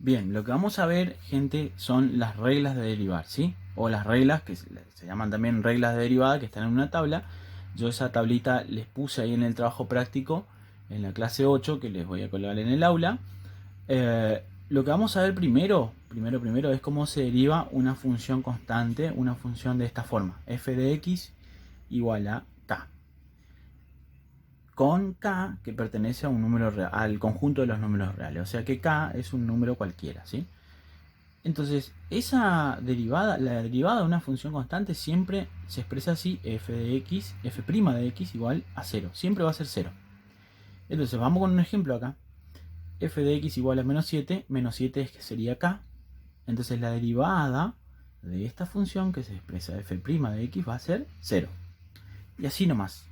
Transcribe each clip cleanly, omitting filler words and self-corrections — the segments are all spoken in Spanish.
Bien, lo que vamos a ver, gente, son las reglas de derivar, ¿sí? O las reglas que se llaman también reglas de derivada, que están en una tabla. Yo esa tablita les puse ahí en el trabajo práctico, en la clase 8, que les voy a colgar en el aula. Lo que vamos a ver primero es cómo se deriva una función constante, una función de esta forma. F de x igual a k. Con k que pertenece a un número real, al conjunto de los números reales. O sea que k es un número cualquiera, ¿sí? Entonces, esa derivada, la derivada de una función constante siempre se expresa así: f de x, f' de x igual a 0. Siempre va a ser 0. Entonces, vamos con un ejemplo acá. F de x igual a menos 7 es que sería k. Entonces, la derivada de esta función que se expresa f' de x va a ser 0. Y así nomás.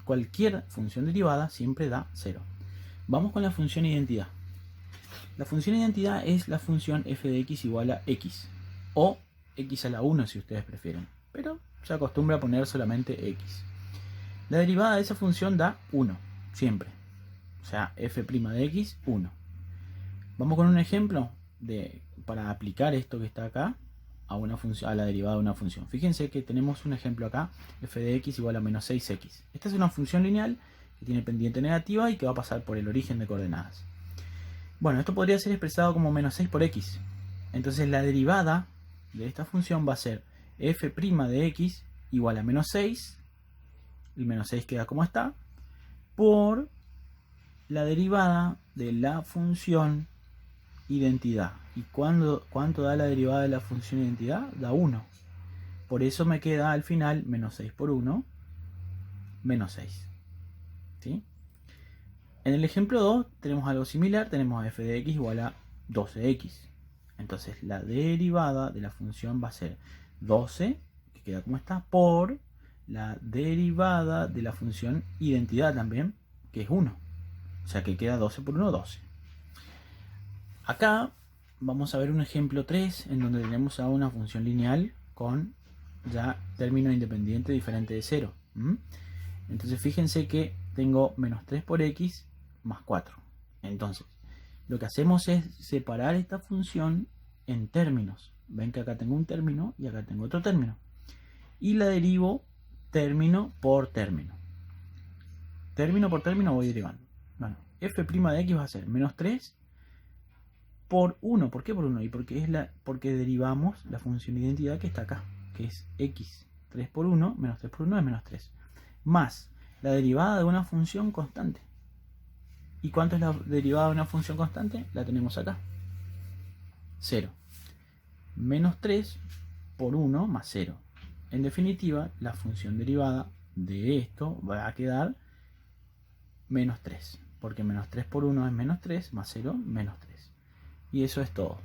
Cualquier función derivada siempre da 0. Vamos con la función identidad. La función identidad es la función f de x igual a x, o x a la 1 si ustedes prefieren, pero se acostumbra a poner solamente x. La derivada de esa función da 1, siempre. O sea, f' de x, 1. Vamos con un ejemplo para aplicar esto que está acá a la derivada de una función. Fíjense que tenemos un ejemplo acá, f de x igual a menos 6x. Esta es una función lineal que tiene pendiente negativa y que va a pasar por el origen de coordenadas. Bueno, esto podría ser expresado como menos 6 por x. Entonces la derivada de esta función va a ser f' de x igual a menos 6, el menos 6 queda como está, por la derivada de la función identidad. ¿Y cuánto da la derivada de la función identidad? Da 1. Por eso me queda al final menos 6 por 1, menos 6. ¿Sí? En el ejemplo 2 tenemos algo similar, tenemos f de x igual a 12x. Entonces la derivada de la función va a ser 12, que queda como está, por la derivada de la función identidad también, que es 1. O sea que queda 12 por 1, 12. Acá vamos a ver un ejemplo 3 en donde tenemos a una función lineal con ya término independiente diferente de 0. Entonces fíjense que tengo menos 3 por x más 4. Entonces, lo que hacemos es separar esta función en términos. Ven que acá tengo un término y acá tengo otro término. Y la derivo término por término. Término por término voy derivando. Bueno, f' de x va a ser menos 3 por 1. ¿Por qué por 1? Y porque derivamos la función identidad que está acá, que es x. 3 por 1, menos 3 por 1 es menos 3. Más la derivada de una función constante. ¿Y cuánto es la derivada de una función constante? La tenemos acá. 0. Menos 3 por 1 más 0. En definitiva, la función derivada de esto va a quedar menos 3. Porque menos 3 por 1 es menos 3, más 0, menos 3. Y eso es todo.